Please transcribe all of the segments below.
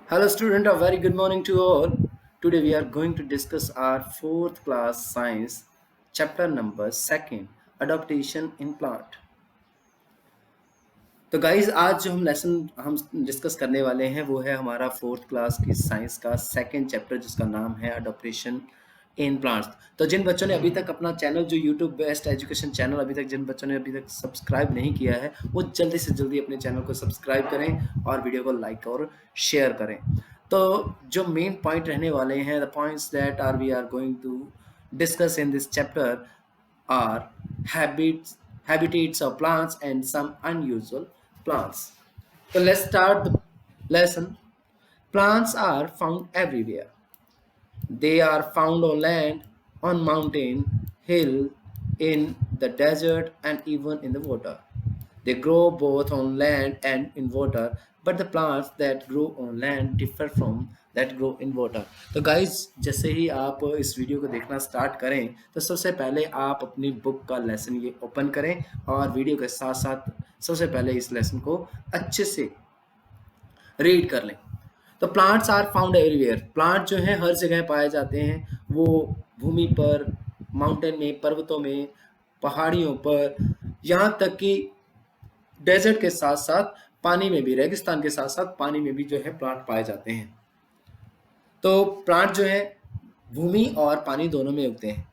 Hello student, a very good morning to all. Today we are going to discuss our 4th class science chapter number 2 adaptation in plant. तो guys आज जो हम discuss करने वाले हैं वो है हमारा 4th क्लास की साइंस का सेकंड चैप्टर जिसका नाम है अडॉप्टेशन इन प्लांट्स। तो जिन बच्चों ने अभी तक अपना चैनल जो यूट्यूब बेस्ट एजुकेशन चैनल अभी तक जिन बच्चों ने अभी तक सब्सक्राइब नहीं किया है वो जल्दी से जल्दी अपने चैनल को सब्सक्राइब करें और वीडियो को लाइक और शेयर करें। तो जो मेन पॉइंट रहने वाले हैं the points that are we are going to discuss in this chapter are habitats of plants and some unusual plants. So let's start the lesson. Plants are found everywhere. They are found on land, on mountain, hill, in the desert, and even in the water. They grow both on land and in water, but the plants that grow on land differ from that grow in water. तो guys जैसे ही आप इस video को देखना start करें तो सबसे पहले आप अपनी बुक का लेसन ये ओपन करें और वीडियो के साथ साथ सबसे पहले इस लेसन को अच्छे से रीड कर लें। तो plants are found everywhere. Plant जो है हर जगह पाए जाते हैं, वो भूमि पर, माउंटेन में, पर्वतों में, पहाड़ियों पर, यहाँ तक कि डेजर्ट के साथ साथ पानी में भी, रेगिस्तान के साथ साथ पानी में भी जो है प्लांट पाए जाते हैं। तो प्लांट जो है भूमि और पानी दोनों में उगते हैं।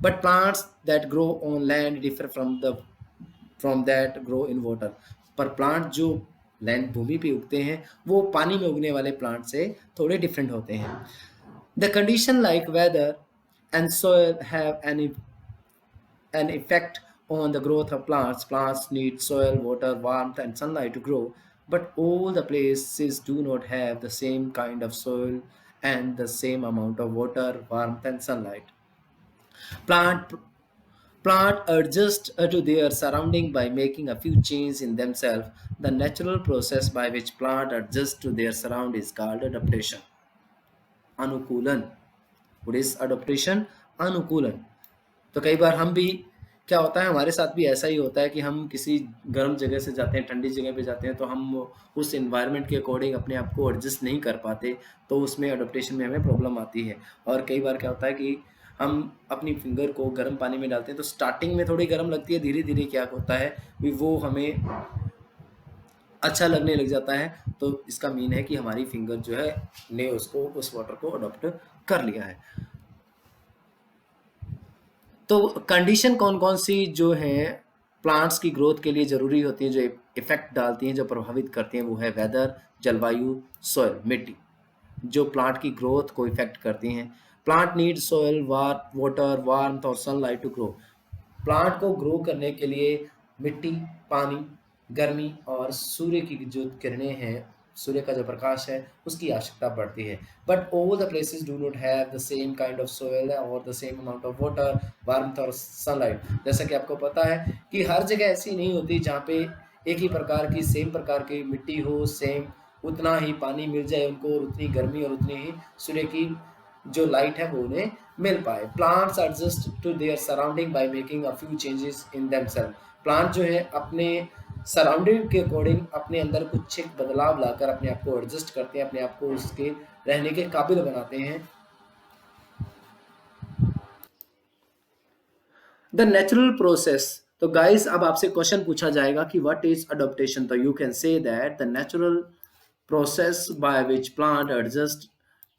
But plants that grow on land differ from that grow in water. पर प्लांट जो लैंड भूमि पे उगते हैं वो पानी में उगने वाले प्लांट से थोड़े डिफरेंट होते हैं। The condition like weather and soil have an effect on the growth of plants. Plants need soil, water, warmth, and sunlight to grow, but all the places do not have the same kind of soil and the same amount of water, warmth, and sunlight. Plant Plant adjust to their surrounding by making a few changes in themselves. The natural process by which plant adjust to their surround is called adaptation. अनुकूलन। What is adaptation? अनुकूलन। तो कई बार हम भी क्या होता है हमारे साथ भी ऐसा ही होता है कि हम किसी गर्म जगह से जाते हैं, ठंडी जगह पे जाते हैं तो हम उस एनवायरनमेंट के अकॉर्डिंग अपने आप को एडजस्ट नहीं कर पाते, तो उसमें अडोप्टेशन में हमें प्रॉब्लम आती है। और कई बार क्या होता है कि हम अपनी फिंगर को गर्म पानी में डालते हैं तो स्टार्टिंग में थोड़ी गर्म लगती है, धीरे धीरे क्या होता है कि वो हमें अच्छा लगने लग जाता है। तो इसका मीन है कि हमारी फिंगर जो है ने उसको उस वाटर को अडोप्ट कर लिया है। तो कंडीशन कौन कौन सी जो है प्लांट्स की ग्रोथ के लिए ज़रूरी होती है, जो इफेक्ट डालती हैं, जो प्रभावित करती हैं, वो है वेदर, जलवायु, सॉइल, मिट्टी, जो प्लांट की ग्रोथ को इफेक्ट करती हैं। Plant need soil, water, warmth और सनलाइट टू ग्रो। प्लांट को ग्रो करने के लिए मिट्टी, पानी, गर्मी और सूर्य की जो किरणें हैं, सूर्य का जो प्रकाश है उसकी आवश्यकता पड़ती है। But all the places do not have the same kind of soil और the same amount of water, warmth और सनलाइट। जैसा कि आपको पता है कि हर जगह ऐसी नहीं होती जहाँ पे एक ही प्रकार की सेम प्रकार की मिट्टी हो, सेम उतना ही पानी मिल जाए उनको और उतनी गर्मी और उतनी ही सूर्य की जो लाइट है वो उन्हें मिल पाए। Plants adjust to their surrounding by making a few changes in themselves. Plant जो है अपने सराउंडिंग के अकॉर्डिंग अपने अंदर कुछ एक बदलाव लाकर अपने आप को एडजस्ट करते हैं, अपने आप को उसके रहने के काबिल बनाते हैं। The natural process. तो गाइस अब आपसे क्वेश्चन पूछा जाएगा कि व्हाट इज अडॉप्टेशन। तो you can say that the natural process by which plant adjust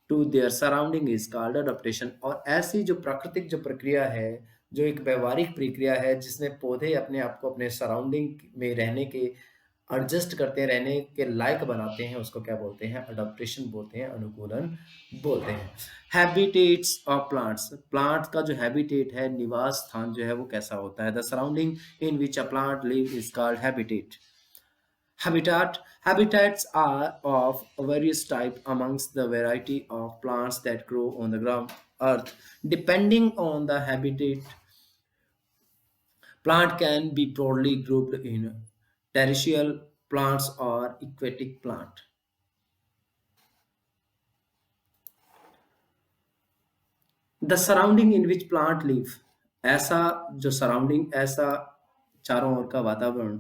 to their surrounding is called adaptation. और ऐसी जो प्राकृतिक जो प्रक्रिया है, जो एक व्यवहारिक प्रक्रिया है जिसमें पौधे अपने आप को अपने सराउंडिंग में रहने के एडजस्ट करते हैं, रहने के लायक बनाते हैं, उसको क्या बोलते हैं? अडॉप्टेशन बोलते हैं, अनुकूलन बोलते हैं। Habitats of plants. प्लांट का जो हैबिटेट है, निवास स्थान जो है वो कैसा होता है? The surrounding in which a plant live is called habitat. Habitats are of various type amongst the variety of plants that grow on the ground earth. Depending on the habitat, plant can be broadly grouped in terrestrial plants or aquatic plant. The surrounding in which plant live. ऐसा जो surrounding, ऐसा चारों ओर का वातावरण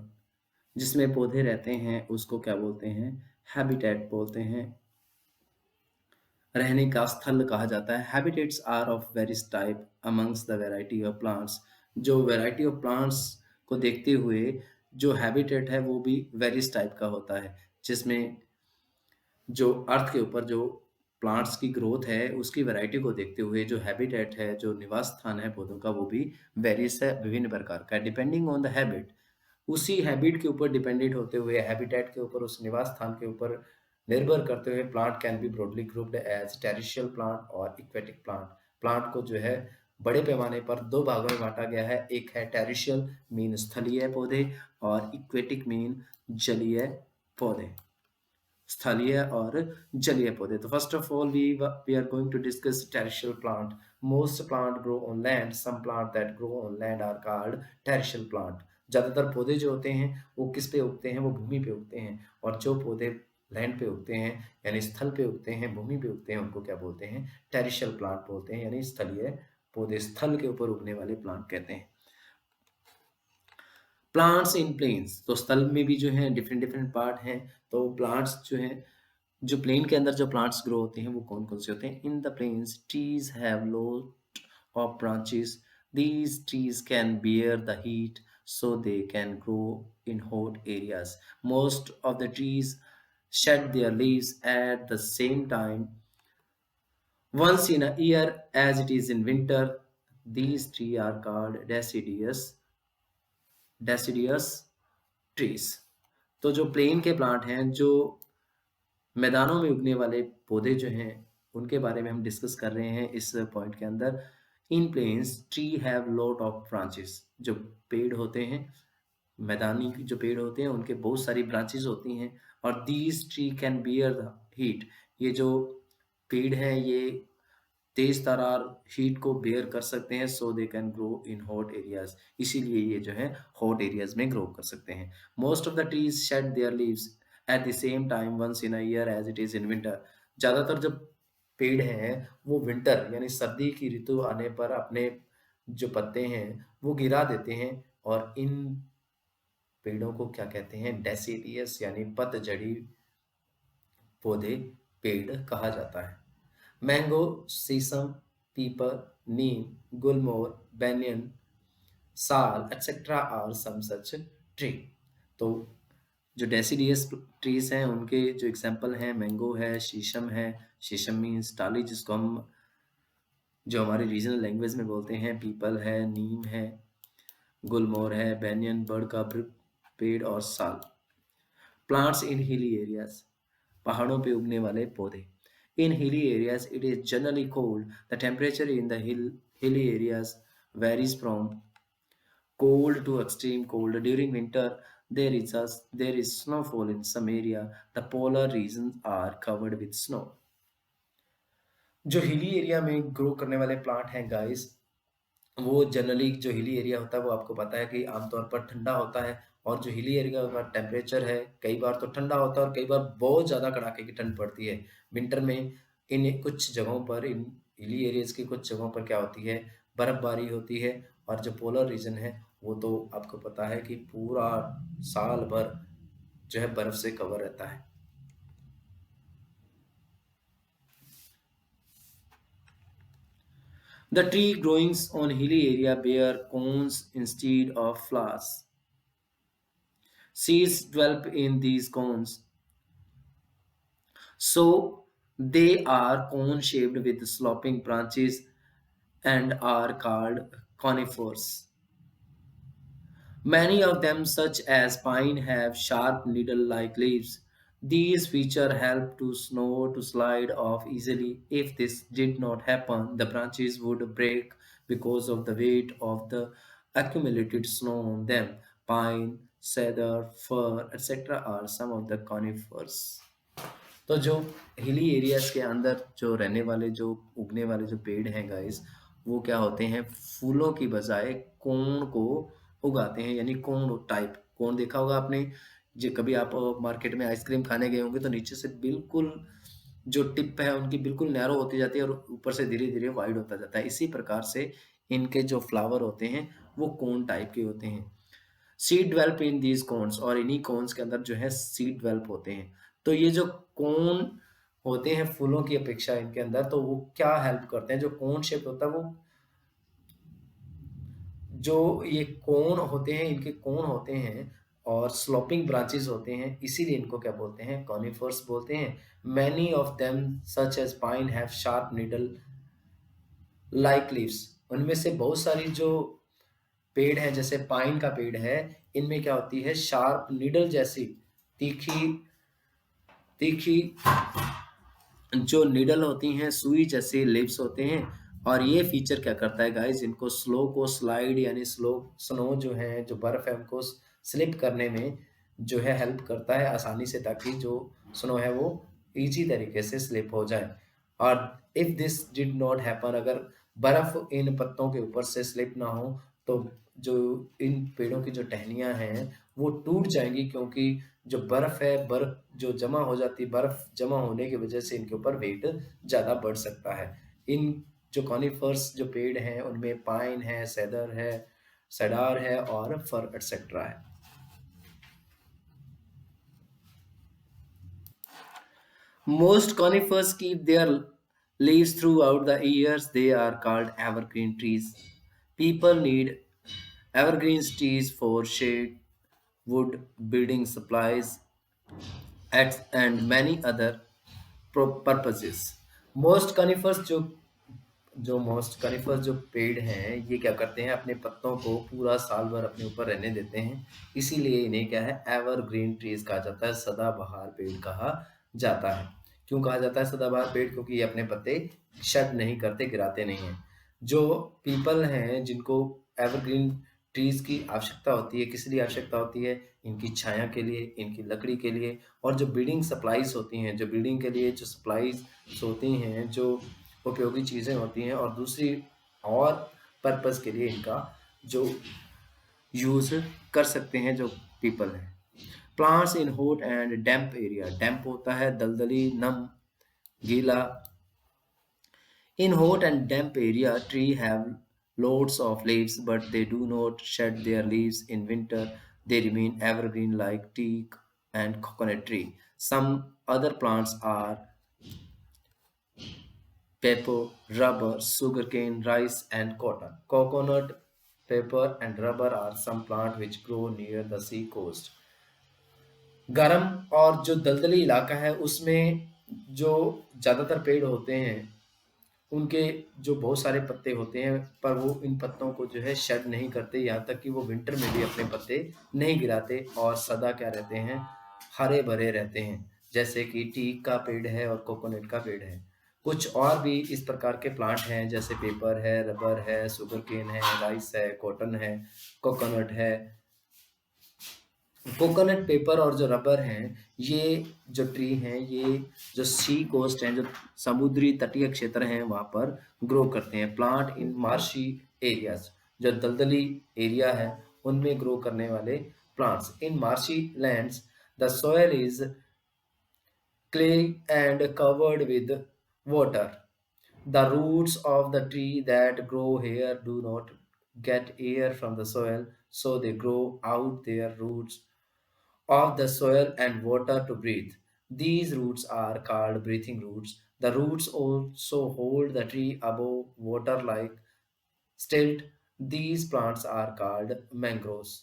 जिसमें पौधे रहते हैं उसको क्या बोलते हैं? हैबिटेट बोलते हैं। रहने का स्थल कहा जाता है। Habitats are of various type amongst the variety of plants. जो वैरायटी ऑफ प्लांट्स को देखते हुए जो हैबिटेट है वो भी वेरियस टाइप का होता है, जिसमें जो अर्थ के ऊपर जो प्लांट्स की ग्रोथ है उसकी वैरायटी को देखते हुए जो हैबिटेट है, जो निवास स्थान है पौधों का, वो भी वेरियस है, विभिन्न प्रकार का है। डिपेंडिंग ऑन द हैबिट, उसी हैबिट के ऊपर डिपेंडेंट होते हुए, हैबिटेट के ऊपर, उस निवास स्थान के ऊपर निर्भर करते हुए plant can be broadly grouped as terrestrial plant और एक्वेटिक प्लांट। प्लांट को जो है बड़े पैमाने पर दो भागों में बांटा गया है। एक है टेरेस्ट्रियल मीन स्थलीय पौधे और इक्वेटिक मीन जलीय पौधे, स्थलीय और जलीय पौधे। तो first of all we are going to discuss terrestrial plant. Most plant grow on land, some plant that grow on land are called terrestrial plant. ज्यादातर पौधे जो होते हैं वो किस पे उगते हैं, वो भूमि पे उगते हैं, और जो पौधे लैंड पे उगते हैं यानी स्थल पे उगते हैं, भूमि पे उगते हैं, उनको क्या बोलते हैं, टेरेस्ट्रियल प्लांट बोलते हैं, यानी स्थलीय पौधे, स्थल के ऊपर उगने वाले प्लांट कहते हैं। प्लांट्स इन प्लेन्स, तो स्थल में भी जो है डिफरेंट डिफरेंट पार्ट हैं। तो प्लांट्स जो है, जो प्लेन के अंदर जो प्लांट्स ग्रो होते हैं वो कौन कौन से होते हैं। In the plains trees have lot of branches. These trees can bear the heat, so they can grow in hot areas. Most of the trees shed their leaves at the same time once in a year, as it is in winter. These trees are called deciduous trees. तो जो plane के plant हैं, जो मैदानों में उगने वाले पौधे जो हैं, उनके बारे में हम डिस्कस कर रहे हैं इस पॉइंट के अंदर। In plains tree have lot of branches, जो पेड़ होते हैं, मैदानी जो पेड़ होते हैं उनके बहुत सारी ब्रांचेस होती हैं। और these tree can bear the heat, ये जो पेड़ हैं ये तेज तरार हीट को बेयर कर सकते हैं। So they can grow in hot areas, इसीलिए ये जो है हॉट एरियाज में ग्रो कर सकते हैं। Most of the trees shed their leaves at the same time once in a year as it is in winter. ज्यादातर जो पेड़ हैं वो विंटर यानी सर्दी की ऋतु आने पर अपने जो पत्ते हैं वो गिरा देते हैं, और इन पेड़ों को क्या कहते हैं, डेसिडियस यानी पतझड़ी पौधे, पेड़ कहा जाता है। Mango, shisham, peepal, neem, gulmohar, banyan, sal etc. Are some such tree. तो जो डेसिडियस ट्रीज हैं उनके जो एग्जांपल हैं, मैंगो है, शीशम है, शीशम मीन्स टाली जिसको हम जो हमारे रीजनल लैंग्वेज में बोलते हैं, पीपल है, नीम है, गुलमोहर है, banyan बर्ड का पेड़, और साल। प्लांट्स इन हिली एरियाज, पहाड़ों पे उगने वाले पौधे। In hilly areas, it is generally cold. The temperature in the hilly areas varies from cold to extreme cold. During winter, there is snowfall in some area. The polar regions are covered with snow. जो hilly area में grow करने वाले plant हैं guys, वो generally जो hilly area होता है वो आपको पता है कि आमतौर पर ठंडा होता है। और जो हिली एरिया का टेम्परेचर है कई बार तो ठंडा होता है और कई बार बहुत ज़्यादा कड़ाके की ठंड पड़ती है विंटर में। इन कुछ जगहों पर, इन हिली एरियाज की कुछ जगहों पर क्या होती है, बर्फबारी होती है। और जो पोलर रीजन है वो तो आपको पता है कि पूरा साल भर जो है बर्फ से कवर रहता है। The tree growings on hilly area bear cones instead of flowers. Seeds develop in these cones. So they are cone shaped with sloping branches and are called conifers. Many of them, such as pine, have sharp needle-like leaves. These features help to snow to slide off easily. If this did not happen, the branches would break because of the weight of the accumulated snow on them. Pine, cedar, fir, etc. are some of the conifers. तो जो hilly areas के अंदर जो रहने वाले, जो उगने वाले जो पेड़ हैं गाइस, वो क्या होते हैं, फूलों की बजाय कोन को उगाते हैं, यानी कोन टाइप। कोन देखा होगा आपने, जो कभी आप मार्केट में आइसक्रीम खाने गए होंगे तो नीचे से बिल्कुल जो टिप है उनकी बिल्कुल नैरो होती जाती है और ऊपर से धीरे धीरे वाइड होता जाता है। इसी प्रकार से इनके जो फ्लावर होते हैं वो कोन टाइप के होते हैं। Seed develop in these cones, और इन्हीं कोन्स के अंदर जो है सीड डेवलप होते हैं। तो ये जो कोन होते हैं फूलों की अपेक्षा इनके अंदर, तो वो क्या हेल्प करते हैं, जो कोन शेप होता है वो, जो ये कोन होते हैं, इनके कोन होते हैं और स्लोपिंग ब्रांचेस होते हैं, इसीलिए इनको क्या बोलते हैं, कॉनिफर्स बोलते हैं। Many of them such as pine have sharp needle like leaves. उनमें से बहुत सारी जो पेड़ हैं, जैसे पाइन का पेड़ है, इनमें क्या होती है, शार्प नीडल जैसी तीखी तीखी जो नीडल होती हैं, सुई जैसे लिप्स होते हैं। और ये फीचर क्या करता है गाइस, इनको स्लो को स्लाइड यानी स्नो जो है, जो बर्फ है, उनको स्लिप करने में जो है हेल्प करता है आसानी से, ताकि जो स्नो है वो इजी तरीके से स्लिप हो जाए। और if this did not happen, अगर बर्फ इन पत्तों के ऊपर से स्लिप ना हो, तो जो इन पेड़ों की जो टहनियां हैं वो टूट जाएंगी, क्योंकि जो बर्फ है, बर्फ जो जमा हो जाती है, बर्फ जमा होने की वजह से इनके ऊपर वेट ज़्यादा बढ़ सकता है। इन जो कॉनिफर्स जो पेड़ हैं, उनमें पाइन है, सेडर है, सेडार है और फर एटसेट्रा है। Most conifers keep their leaves throughout the years. They are called evergreen trees. People need evergreen trees for shade, wood, building supplies, and many other purposes. Most conifers जो most कनिफर्स जो पेड़ हैं, ये क्या करते हैं, अपने पत्तों को पूरा साल भर अपने ऊपर रहने देते हैं। इसीलिए इन्हें क्या है, एवरग्रीन ट्रीज कहा जाता है, सदाबहार पेड़ कहा जाता है। क्यों कहा जाता है सदाबहार पेड़, क्योंकि ये अपने पत्ते शेड नहीं करते, गिराते नहीं हैं। जो पीपल हैं, जिनको एवरग्रीन ट्रीज की आवश्यकता होती है, किस लिए आवश्यकता होती है, इनकी छाया के लिए, इनकी लकड़ी के लिए, और जो बिल्डिंग सप्लाईज होती हैं, जो बिल्डिंग के लिए जो सप्लाईज होती हैं, जो उपयोगी चीज़ें होती हैं, और दूसरी और पर्पस के लिए इनका जो यूज़ कर सकते हैं जो पीपल हैं। Plants in hot and damp area. Damp होता है दलदली, नम, गीला। In hot and damp area, trees have loads of leaves, but they do not shed their leaves in winter. They remain evergreen like teak and coconut tree. Some other plants are pepper, rubber, sugarcane, rice, and cotton. Coconut, pepper, and rubber are some plants which grow near the sea coast. गर्म और जो दलदली इलाका है, उसमें जो ज़्यादातर पेड़ होते हैं, उनके जो बहुत सारे पत्ते होते हैं, पर वो इन पत्तों को जो है शेड नहीं करते, यहाँ तक कि वो विंटर में भी अपने पत्ते नहीं गिराते, और सदा क्या रहते हैं, हरे भरे रहते हैं। जैसे कि टीक का पेड़ है और कोकोनट का पेड़ है। कुछ और भी इस प्रकार के प्लांट हैं, जैसे पेपर है, रबर है, शुगर केन है, राइस है, कॉटन है, कोकोनट है। कोकोनट, पेपर और जो रबर हैं, ये जो ट्री हैं, ये जो सी कोस्ट हैं, जो समुद्री तटीय क्षेत्र हैं, वहाँ पर ग्रो करते हैं। प्लांट इन मार्शी एरियाज, जो दलदली एरिया है, उनमें ग्रो करने वाले plants. In marshy lands the soil is clay and covered with water. The roots of the tree that grow here do not get air from the soil, so they grow out their roots of the soil and water to breathe. These roots are called breathing roots. The roots also hold the tree above water like stilt. These plants are called mangroves.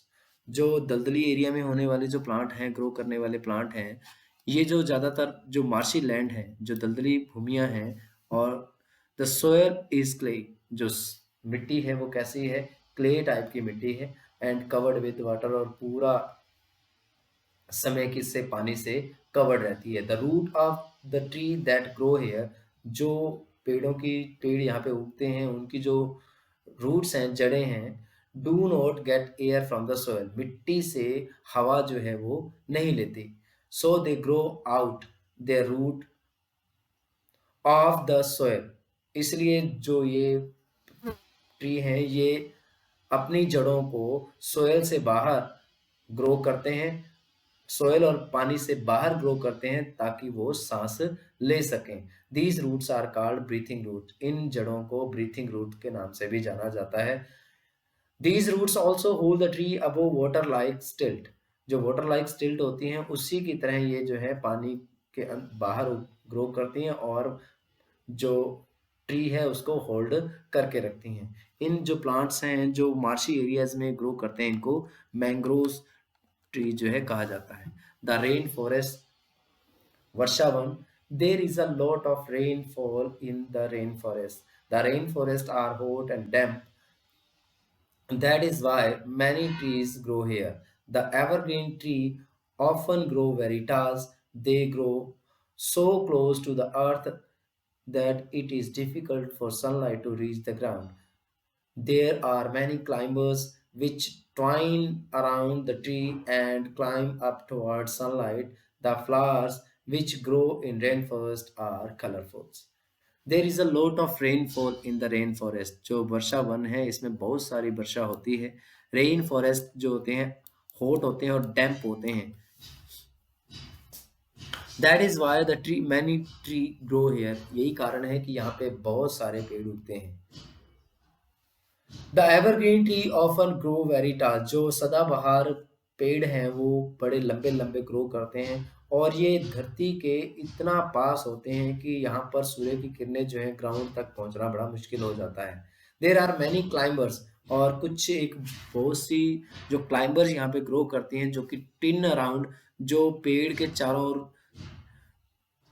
जो दलदली area में होने वाले जो plant हैं, grow करने वाले plant हैं, ये जो ज़्यादातर जो मार्शी लैंड है, जो दलदली भूमियाँ हैं, और द सोयल इज क्ले, जो मिट्टी है वो कैसी है, क्ले टाइप की मिट्टी है, एंड कवर्ड विद वाटर, और पूरा समय किससे, पानी से कवर्ड रहती है। The root of the tree that grow here, जो पेड़ यहाँ पे उगते हैं, उनकी जो रूट्स हैं, जड़ें हैं, do not get air from the soil, मिट्टी से हवा जो है वो नहीं लेती। So they grow out their root of the soil, इसलिए जो ये ट्री हैं, ये अपनी जड़ों को सोयल से बाहर ग्रो करते हैं, सोयल और पानी से बाहर ग्रो करते हैं, ताकि वो सांस ले सकें। These roots are called breathing root, इन जड़ों को ब्रीथिंग रूट के नाम से भी जाना जाता है। These roots also hold the tree above water like stilt, जो वाटर लाइक स्टिल्ट होती हैं, उसी की तरह ये जो है पानी के बाहर ग्रो करती हैं और जो ट्री है उसको होल्ड करके रखती हैं। इन जो प्लांट्स हैं जो मार्शी एरियाज में ग्रो करते हैं इनको मैंग्रोव ट्री जो है कहा जाता है। The rain forest Varshavan, there is a lot of rainfall in the rainforest. The rainforests are hot and damp. That is why many trees grow here. The evergreen tree often grow very tall. They grow so close to the earth that it is difficult for sunlight to reach the ground. There are many climbers which twine around the tree and climb up towards sunlight. The flowers which grow in rainforest are colorful. There is a lot of rainfall in the rainforest. जो वर्षा one है इसमें बहुत सारी वर्षा होती है। Rain forest जो होते हैं हॉट होते हैं और डैम्प होते हैं। That is why the tree many tree grow here. यही कारण है कि यहाँ पे बहुत सारे पेड़ उगते हैं। The evergreen tree often grow very tall. जो सदाबहार पेड़ हैं वो बड़े लंबे लंबे ग्रो करते हैं और ये धरती के इतना पास होते हैं कि यहाँ पर सूर्य की किरणें जो है ग्राउंड तक पहुँचना बड़ा मुश्किल हो जाता है। देर आर मैनी क्लाइंबर्स और कुछ एक बहुत सी जो क्लाइंबर्स यहाँ पे ग्रो करती हैं जो कि टिन अराउंड जो पेड़ के चारों ओर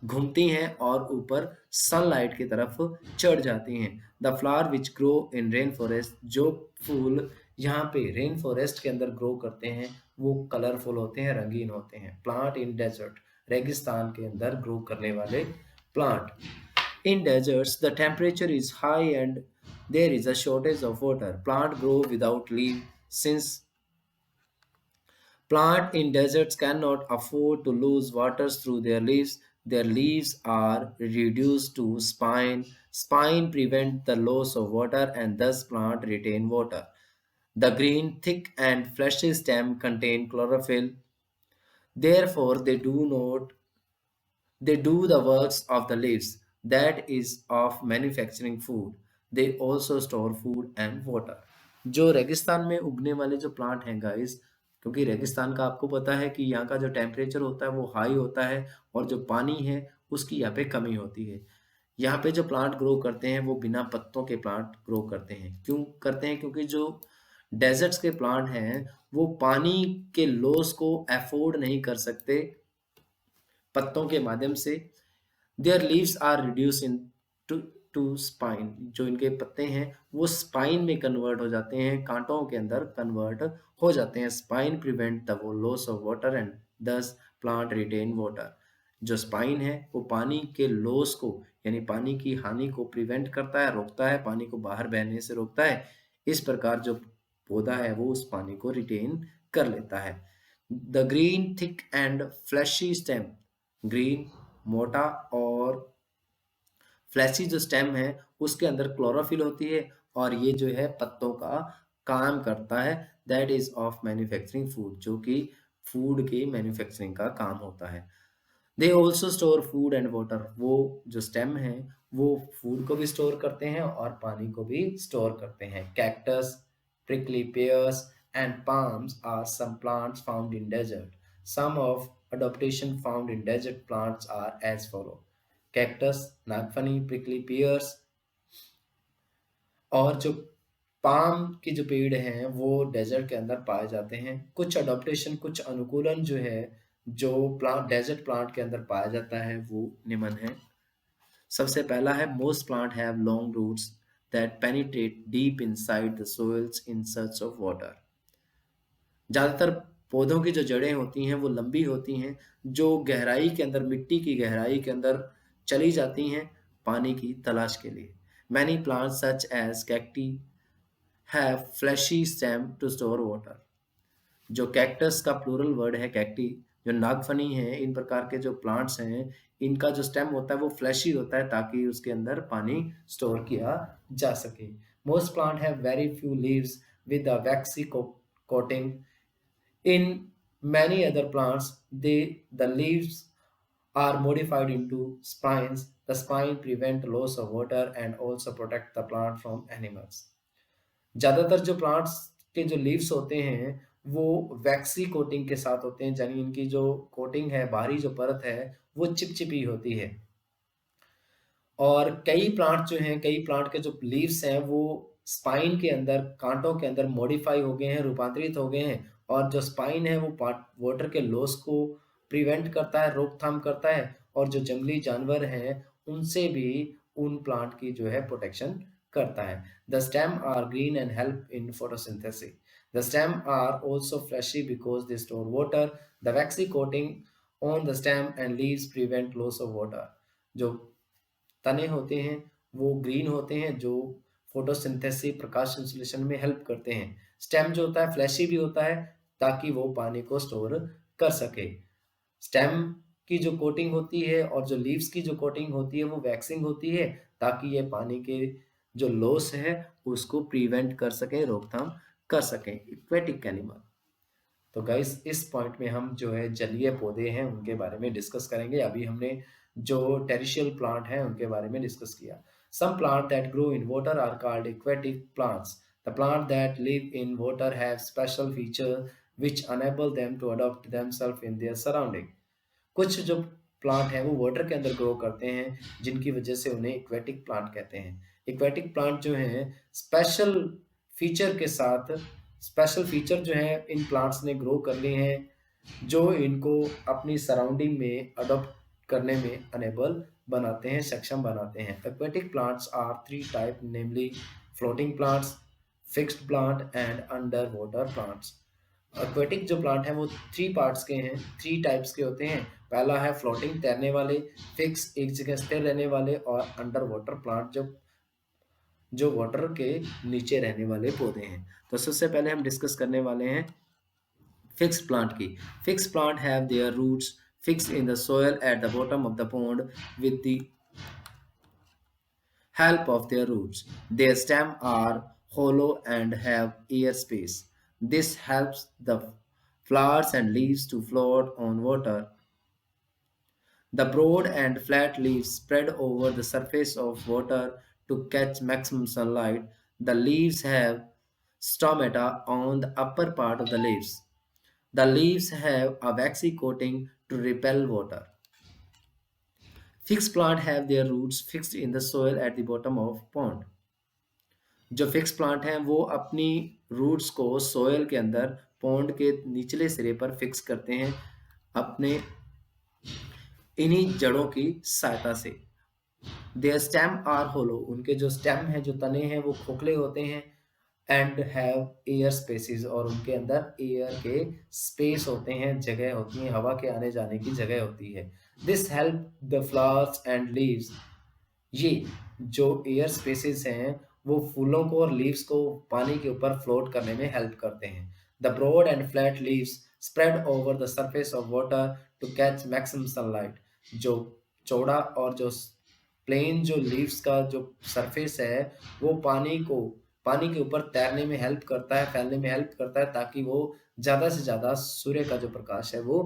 घूमती हैं और ऊपर सनलाइट की तरफ चढ़ जाती हैं। The flower which grow in rain forest, जो फूल यहाँ पे रेन फॉरेस्ट के अंदर ग्रो करते हैं वो कलरफुल होते हैं, रंगीन होते हैं। प्लांट इन डेजर्ट, रेगिस्तान के अंदर ग्रो करने वाले plant. In deserts the temperature is high and there is a shortage of water. Plant grow without leave since Plant in deserts cannot afford to lose water through their leaves. Their leaves are reduced to spine. Spine prevent the loss of water and thus plant retain water. The green, thick and fleshy stem contain chlorophyll. Therefore, they do the works of the leaves, that is of manufacturing food. They also store food and water. जो रेगिस्तान में उगने वाले जो plant हैं guys, क्योंकि रेगिस्तान का आपको पता है कि यहाँ का जो टेम्परेचर होता है वो हाई होता है और जो पानी है उसकी यहाँ पे कमी होती है। यहाँ पे जो प्लांट ग्रो करते हैं वो बिना पत्तों के प्लांट ग्रो करते हैं। क्यों करते हैं? क्योंकि जो डेजर्ट्स के प्लांट हैं वो पानी के लॉस को अफोर्ड नहीं कर सकते पत्तों के माध्यम से। Their leaves are reduce in to to spine, जो इनके पत्ते हैं वो स्पाइन में कन्वर्ट हो जाते हैं, कांटों के अंदर कन्वर्ट हो जाते हैं। Spine prevent the loss of water and दस प्लांट रिटेन वाटर। जो स्पाइन है वो पानी के लॉस को यानी पानी की हानि को प्रिवेंट करता है, रोकता है, पानी को बाहर बहने से रोकता है। इस प्रकार जो पौधा है वो उस पानी को रिटेन कर लेता है। The green thick and fleshy stem, green मोटा और फ्लैशी जो स्टेम है उसके अंदर क्लोरोफिल होती है और ये जो है पत्तों का काम करता है। That is of manufacturing food, जो कि फूड की मैन्युफैक्चरिंग का काम होता है। They also store food and water, वो जो स्टेम है वो फूड को भी स्टोर करते हैं और पानी को भी स्टोर करते हैं। Cactus, prickly pears and palms are some plants found in desert. Some of adaptation found in desert plants are as follow: cactus, Nagphani, prickly pears और जो पाम के जो पेड़ हैं वो डेजर्ट के अंदर पाए जाते हैं। कुछ अडॉप्टेशन, कुछ अनुकूलन जो है जो प्लांट डेजर्ट प्लांट के अंदर पाया जाता है वो निम्न है। सबसे पहला है most plant have long roots that penetrate deep inside the soils in search of water. ज़्यादातर पौधों की जो जड़ें होती हैं वो लंबी होती हैं, जो गहराई के अंदर, मिट्टी की गहराई के अंदर चली जाती हैं पानी की तलाश के लिए। Many plants such as cacti have fleshy stem to store water. जो कैक्टस का प्लूरल वर्ड है कैक्टी, जो नागफनी है, इन प्रकार के जो प्लांट्स हैं इनका जो स्टेम होता है वो फ्लैशी होता है ताकि उसके अंदर पानी स्टोर किया जा सके। Most plant have very few leaves with a waxy coating. In many other plants, the leaves are modified into spines. The spine prevent loss of water and also protect the plant from animals. ज़्यादातर जो plants के जो leaves होते हैं वो वैक्सी coating के साथ होते हैं, यानी इनकी जो कोटिंग है, बाहरी जो परत है वो चिपचिपी होती है। और कई प्लांट जो हैं, कई प्लांट के जो लीव्स हैं वो स्पाइन के अंदर, कांटों के अंदर मॉडिफाई हो गए हैं, रूपांतरित हो गए हैं। और जो स्पाइन है वो वाटर के लॉस को प्रिवेंट करता है, रोकथाम करता है। और जो जंगली जानवर हैं उनसे भी उन प्लांट की जो है प्रोटेक्शन करता है। The stem are green and help in photosynthesis. The stem are also fleshy because they store water. The waxy coating on the stem and leaves prevent loss of water. जो तने होते हैं वो ग्रीन होते हैं, जो फोटोसिंथेसिस, प्रकाश संश्लेषण में हेल्प करते हैं। स्टेम जो होता है फ्लैशी भी होता है ताकि वो पानी को स्टोर कर सके। स्टेम की जो कोटिंग होती है और जो लीव्स की जो कोटिंग होती है वो वैक्सिंग होती है ताकि ये पानी के जो लॉस है उसको प्रिवेंट कर सके, रोकथाम कर सके। Aquatic animal. तो गाइस इस पॉइंट में हम जो है जलीय पौधे हैं उनके बारे में डिस्कस करेंगे। अभी हमने जो टेरिशियल प्लांट हैं उनके बारे में डिस्कस किया। Some plant that grow in water are called aquatic plants. The plant that live in water have special feature which enable them to adapt themselves in their surrounding। कुछ जो plant हैं वो water के अंदर grow करते हैं जिनकी वजह से उन्हें एक्वेटिक प्लांट कहते हैं। एक्वेटिक प्लांट जो हैं स्पेशल फीचर के साथ, स्पेशल फीचर जो है इन प्लांट्स ने ग्रो कर लिए हैं जो इनको अपनी सराउंडिंग में अडॉप्ट करने में अनेबल बनाते हैं, सक्षम बनाते हैं। Aquatic plants are three type, namely floating plants, fixed plant and under water plants. Aquatic जो प्लांट हैं वो थ्री पार्ट्स के हैं, थ्री टाइप्स के होते हैं। पहला है फ्लोटिंग, तैरने वाले, फिक्स एक जगह स्थिर रहने वाले, और अंडर वाटर प्लांट जो जो वाटर के नीचे रहने वाले पौधे हैं। तो सबसे पहले हम डिस्कस करने वाले हैं फिक्स्ड प्लांट की। Fixed plant have their roots fixed in the soil at the bottom of the pond with the help of their roots. Their stems are hollow and have air space. This helps the flowers and leaves to float on water. The broad and flat leaves spread over the surface of water to catch maximum sunlight. The leaves have stomata on the upper part of the leaves. The leaves have a waxy coating to repel water. Fixed plants have their roots fixed in the soil at the bottom of pond. जो fix plant हैं वो अपनी roots को soil के अंदर, pond के निचले सिरे पर फिक्स करते हैं अपने इन्हीं जड़ों की सहायता से। Their stem are hollow. उनके जो स्टेम है, जो तने हैं वो खोखले होते हैं। And have air spaces. और उनके अंदर एयर के स्पेस होते हैं, जगह होती है, हवा के आने जाने की जगह होती है। This help the flowers and leaves. ये जो एयर स्पेसेस हैं वो फूलों को और लीव्स को पानी के ऊपर फ्लोट करने में हेल्प करते हैं। The broad and flat leaves spread over the surface of water to catch maximum sunlight. जो चौड़ा और जो प्लेन जो लीव्स का जो सरफेस है वो पानी के ऊपर तैरने में हेल्प करता है, फैलने में हेल्प करता है ताकि वो ज़्यादा से ज़्यादा सूर्य का जो प्रकाश है वो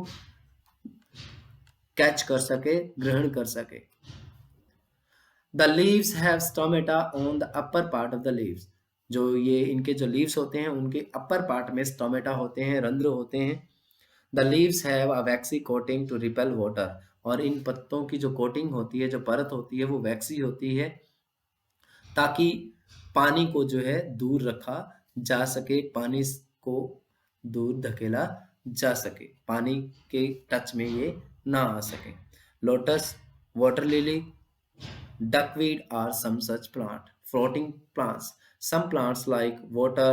कैच कर सके, ग्रहण कर सके। The leaves have stomata on the upper part of the leaves। जो ये इनके जो लीव्स होते हैं उनके अपर पार्ट में स्टोमेटा होते हैं, रंध्र होते हैं। The leaves have a waxy coating to repel water. और इन पत्तों की जो कोटिंग होती है, जो परत होती है, वो वैक्सी होती है ताकि पानी को जो है दूर रखा जा सके, पानी को दूर धकेला जा सके, पानी के टच में ये ना आ सके। Lotus, water lily, duckweed are some such plant. Floating plants. Some plants like water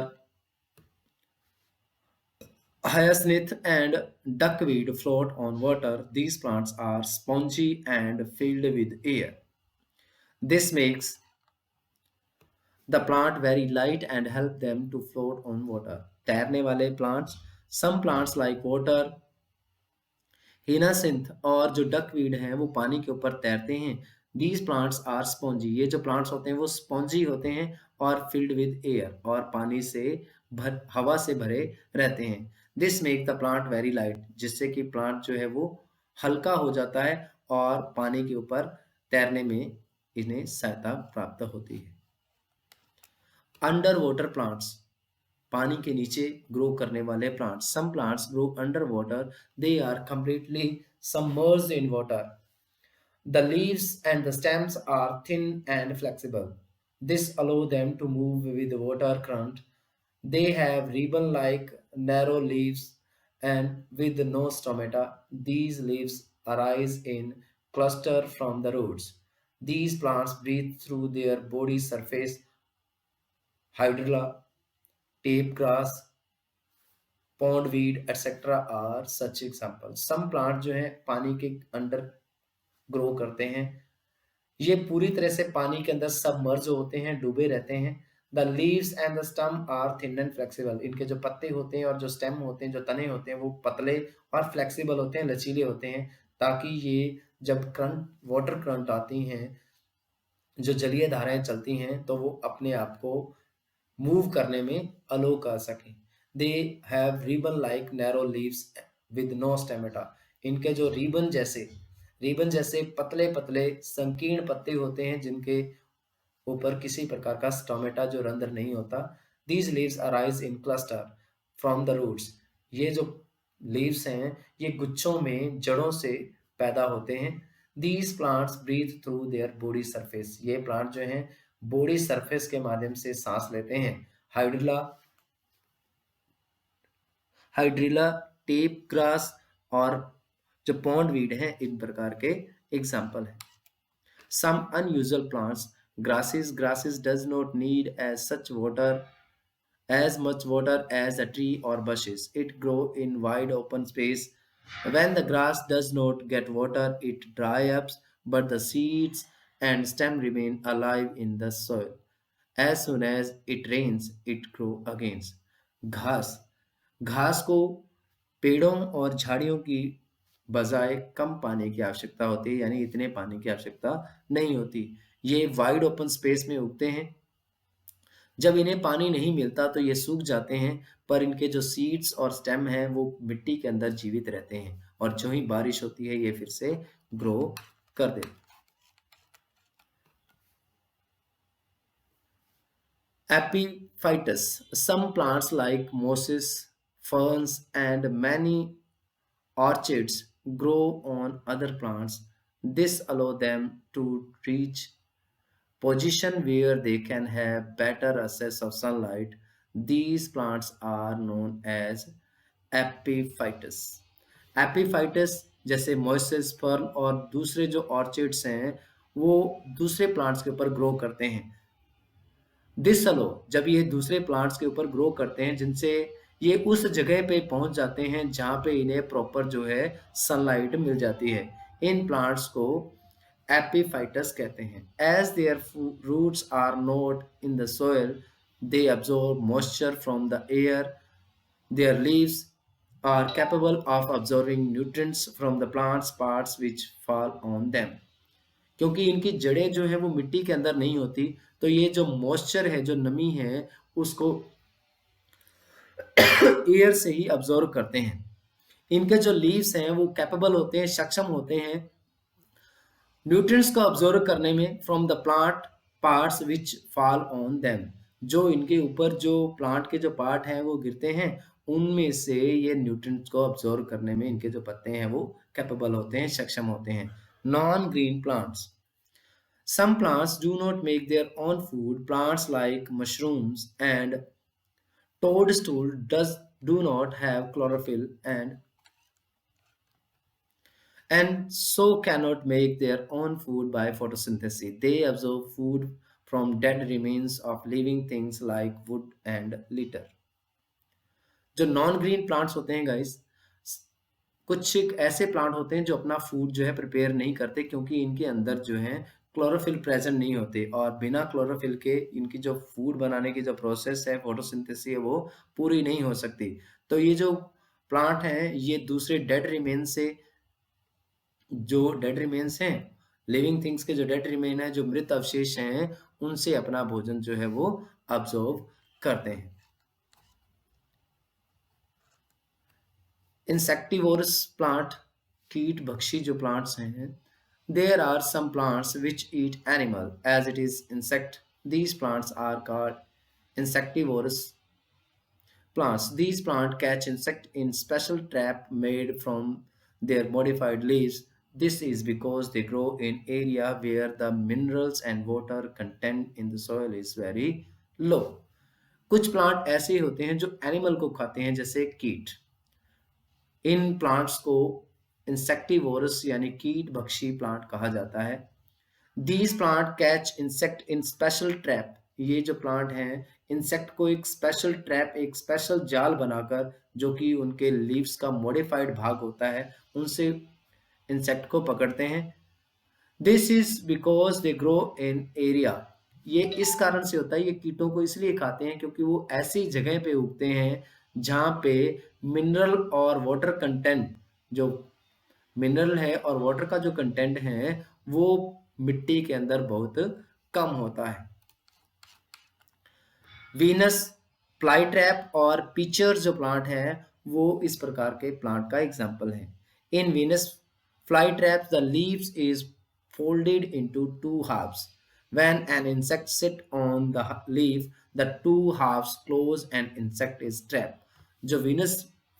hyacinth and duckweed float on water. These plants are spongy and filled with air. This makes the plant very light and help them to float on water. तैरने वाले plants. Some plants like water हिनासिंथ और जो duckweed हैं वो पानी के ऊपर तैरते हैं। These plants are spongy. ये जो प्लांट्स होते हैं वो स्पॉन्जी होते हैं और फिल्ड विद एयर, और पानी से हवा से भरे रहते हैं। This make the plant very light. जिससे कि प्लांट जो है वो हल्का हो जाता है और पानी के ऊपर तैरने में इन्हें सहायता प्राप्त होती है। Under water plants. पानी के नीचे ग्रो करने वाले plants. Some plants grow under water, they are completely submerged in water. The leaves and the stems are thin and flexible. This allows them to move with the water current. They have ribbon-like narrow leaves and with no stomata. These leaves arise in cluster from the roots. These plants breathe through their body surface. Hydrilla, tape grass, pondweed, etc. are such examples. Some plant जो है पानी के under grow करते हैं, ये पूरी तरह से पानी के अंदर सबमर्ज होते हैं, डूबे रहते हैं। The leaves and the stem are thin and flexible. इनके जो पत्ते होते हैं और जो स्टेम होते हैं, जो तने होते हैं, वो पतले और फ्लेक्सिबल होते हैं, लचीले होते हैं, ताकि ये जब करंट वाटर करंट आती हैं, जो जलीय धाराएं चलती हैं, तो वो अपने आप को मूव करने में अलो कर सकें। They have ribbon like narrow leaves with no stomata. इनके जो रिबन जैसे पतले पतले संकीर्ण पत्ते होते हैं, जिनके ऊपर किसी प्रकार का स्टोमेटा जो रंध्र नहीं होता। These leaves arise in cluster from the roots. ये जो लीव्स हैं, ये गुच्छों में जड़ों से पैदा होते हैं। These plants breathe through their body surface. ये प्लांट जो हैं बॉडी सरफेस के माध्यम से सांस लेते हैं। हाइड्रिला हाइड्रिला टेप ग्रास और जो पॉन्डवीड है, इन प्रकार के एग्जाम्पल हैं। Some unusual plants, grasses does not need as much water as a tree or bushes. It grow in wide open space. When the grass does not get water, it dry up, but the seeds and stem remain alive in the soil. As soon as it rains, it grow again. घास घास को पेड़ों और झाड़ियों की बजाय कम पानी की आवश्यकता होती है, यानी इतने पानी की आवश्यकता नहीं होती। ये वाइड ओपन स्पेस में उगते हैं। जब इन्हें पानी नहीं मिलता तो ये सूख जाते हैं, पर इनके जो सीड्स और स्टेम हैं वो मिट्टी के अंदर जीवित रहते हैं, और जो ही बारिश होती है ये फिर से ग्रो कर देते हैं। Epiphytus. Some plants like mosses, ferns, and many orchids grow on other plants. This allows them to reach position where they can have better access of sunlight. These plants are known as epiphytus. Epiphytus जैसे mosses, fern और दूसरे जो orchids हैं, वो दूसरे plants के ऊपर grow करते हैं। दिस अलो, जब ये दूसरे प्लांट्स के ऊपर ग्रो करते हैं, जिनसे ये उस जगह पे पहुंच जाते हैं जहां पे इन्हें प्रॉपर जो है सनलाइट मिल जाती है। इन प्लांट्स को एपिफाइटस कहते हैं। As their roots are not in the soil, they absorb moisture from the air. Their leaves are capable of absorbing nutrients from the plant's parts which fall on them. क्योंकि इनकी जड़ें जो है वो मिट्टी के अंदर नहीं होती, तो ये जो मॉइस्चर है, जो नमी है, उसको एयर से ही अब्जॉर्व करते हैं। इनके जो लीव्स हैं वो कैपेबल होते हैं, सक्षम होते हैं न्यूट्रिएंट्स को अब्जॉर्व करने में from the plant parts which fall on them. जो इनके ऊपर जो प्लांट के जो पार्ट हैं वो गिरते हैं, उनमें से ये न्यूट्रिएंट्स को अब्जॉर्व करने में इनके जो पत्ते हैं वो कैपेबल होते हैं, सक्षम होते हैं। Non green plants. Some plants do not make their own food. Plants like mushrooms and toadstool do not have chlorophyll and so cannot make their own food by photosynthesis. They absorb food from dead remains of living things like wood and litter. जो non green plants होते हैं guys, कुछ एक ऐसे plant होते हैं जो अपना फूड जो है प्रिपेयर नहीं करते, क्योंकि इनके अंदर जो है क्लोरोफिल प्रेजेंट नहीं होते, और बिना क्लोरोफिल के इनकी जो फूड बनाने की जो प्रोसेस है, फोटोसिंथेसिस है, वो पूरी नहीं हो सकती। तो ये जो प्लांट हैं, ये दूसरे डेड रिमेन्स से, जो डेड रिमेन्स हैं, लिविंग थिंग्स के जो डेड रिमेन है, जो मृत अवशेष हैं, उनसे अपना भोजन जो है वो अब्जॉर्ब करते हैं। इंसेक्टिवोरस प्लांट, कीट भक्षी जो प्लांट्स हैं। There are some plants which eat animal as it is insect. These plants are called insectivorous plants. These plants catch insect in special trap made from their modified leaves. This is because they grow in area where the minerals and water content in the soil is very low. कुछ plant ऐसे होते हैं जो animal को खाते हैं, जैसे कीट। इन प्लांट्स को इंसेक्टिवोरस यानी कीट भक्षी प्लांट कहा जाता है। These plant catch insect in special trap. ये जो प्लांट हैं, इंसेक्ट को एक स्पेशल ट्रैप, एक स्पेशल जाल बनाकर, जो कि उनके लीव्स का मॉडिफाइड भाग होता है, उनसे इंसेक्ट को पकड़ते हैं। This is because they grow in area. ये इस कारण से होता है, ये कीटों को इसलिए खाते हैं क्योंकि वो ऐसी जगह पे उगते हैं जहाँ पे मिनरल और वाटर कंटेंट, जो मिनरल है और वाटर का जो कंटेंट है, वो मिट्टी के अंदर बहुत कम होता है। वीनस फ्लाईट्रैप और पिचर जो प्लांट है, वो इस प्रकार के प्लांट का एग्जाम्पल है। In Venus flytrap the leaves is folded into two halves. When an insect sit on the leaf, the two halves close and insect is trapped. जो वीनस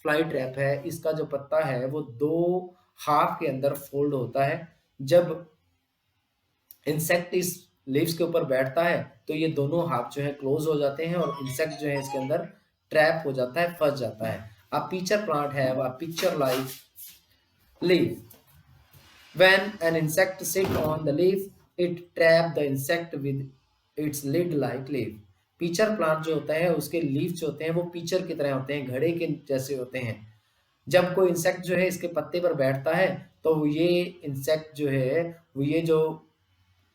फ्लाई ट्रैप है, इसका जो पत्ता है वो दो हाफ के अंदर फोल्ड होता है। जब इंसेक्ट इस लीव्स के ऊपर बैठता है तो ये दोनों हाथ जो है क्लोज हो जाते हैं और इंसेक्ट जो है इसके अंदर ट्रैप हो जाता है, फंस जाता है। अ पिक्चर प्लांट है, a picture like leaf. When an insect sit on the leaf, it trap the insect with its lid-like leaf. Pitcher plant जो होता है उसके लीफ जो होते हैं वो पीचर की तरह होते हैं, घड़े के जैसे होते हैं। जब कोई इंसेक्ट जो है इसके पत्ते पर बैठता है तो ये इंसेक्ट जो है वो ये जो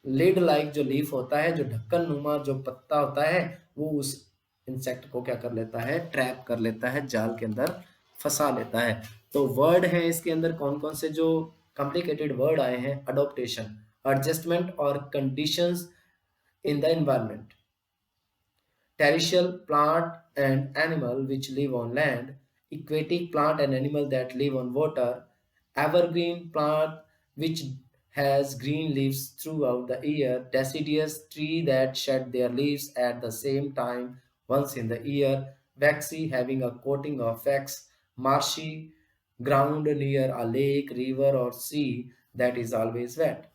लिड लाइक जो लीफ होता है, जो ढक्कन नुमा जो पत्ता होता है, वो उस इंसेक्ट को क्या कर लेता है, ट्रैप कर लेता है, जाल के अंदर फंसा लेता है। तो वर्ड है इसके अंदर कौन कौन से जो कॉम्प्लिकेटेड वर्ड आए हैं, अडोप्टेशन, एडजस्टमेंट और conditions in the environment. Terrestrial plant and animal which live on land, aquatic plant and animal that live on water, evergreen plant which has green leaves throughout the year, deciduous tree that shed their leaves at the same time once in the year, waxy having a coating of wax, marshy ground near a lake, river or sea that is always wet.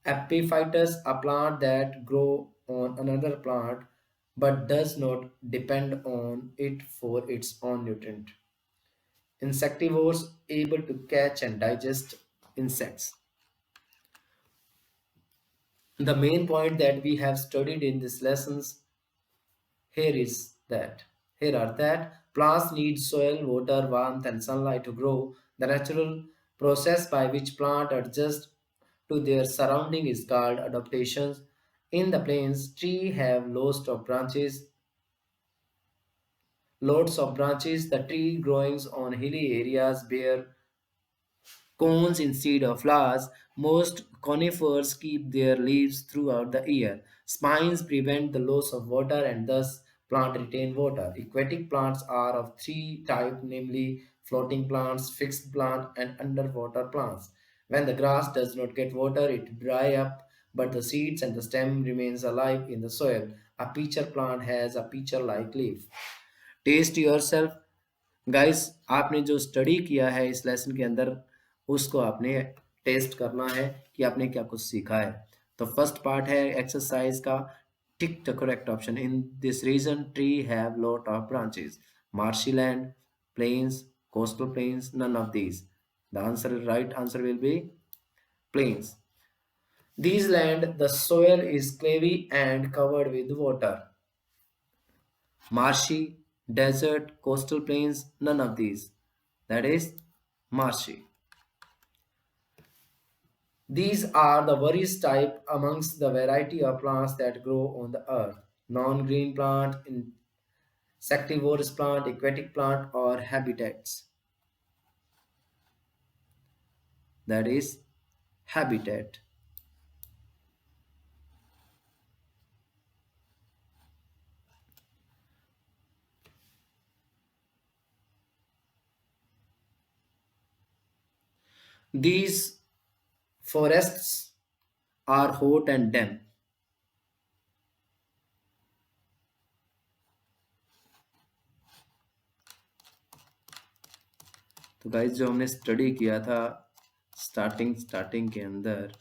Epiphytus, a plant that grows on another plant but does not depend on it for its own nutrient. Insectivores, able to catch and digest insects. The main point that we have studied in these lessons here is that here are that plants need soil, water, warmth, and sunlight to grow. The natural process by which plants adjust to their surrounding is called adaptation. In the plains, trees have loads of branches. The tree growings on hilly areas bear cones instead of flowers. Most conifers keep their leaves throughout the year. Spines prevent the loss of water and thus plant retain water. Aquatic plants are of three types, namely floating plants, fixed plant, and underwater plants. When the grass does not get water, it dry up, but the seeds and the stem remains alive in the soil. A pitcher plant has a pitcher-like leaf. Test yourself. Guys, आपने जो study किया है इस lesson के अंदर, उसको आपने test करना है कि आपने क्या कुछ सीखा है। तो फर्स्ट पार्ट है एक्सरसाइज का, tick the correct option. In this region tree have lot of branches. Marshy land, plains, coastal plains, none of these. The answer, right answer will be plains. These land, the soil is clayey and covered with water. Marshy, desert, coastal plains, none of these. That is marshy. These are the various type amongst the variety of plants that grow on the earth. Non-green plant, insectivorous plant, aquatic plant, or habitats. That is habitat. These forests are hot and damp. तो guys, जो हमने study किया था starting के अंदर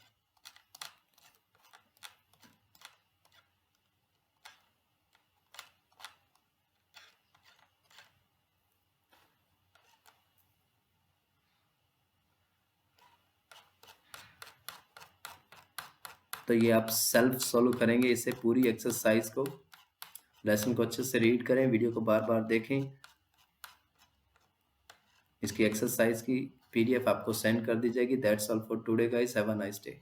तो ये आप सेल्फ सोल्व करेंगे इसे पूरी एक्सरसाइज को। लेसन को अच्छे से रीड करें, वीडियो को बार बार देखें। इसकी एक्सरसाइज की पीडीएफ आपको सेंड कर दी जाएगी। That's all for today guys, have a nice day.